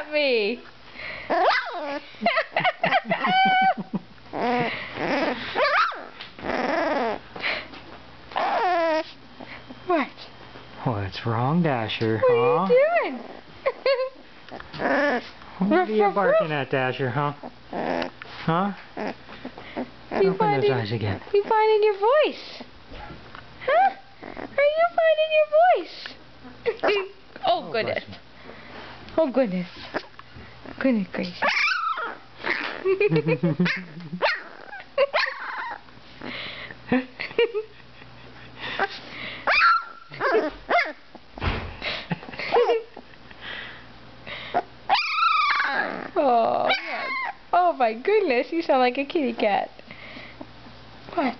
at me. What? What's wrong, Dasher? What are you doing? What are you barking at, Dasher, huh? Huh? Open those eyes again. You finding your voice? Huh? Are you finding your voice? Oh, goodness. Oh, goodness. Goodness gracious. Oh, my goodness. You sound like a kitty cat. What?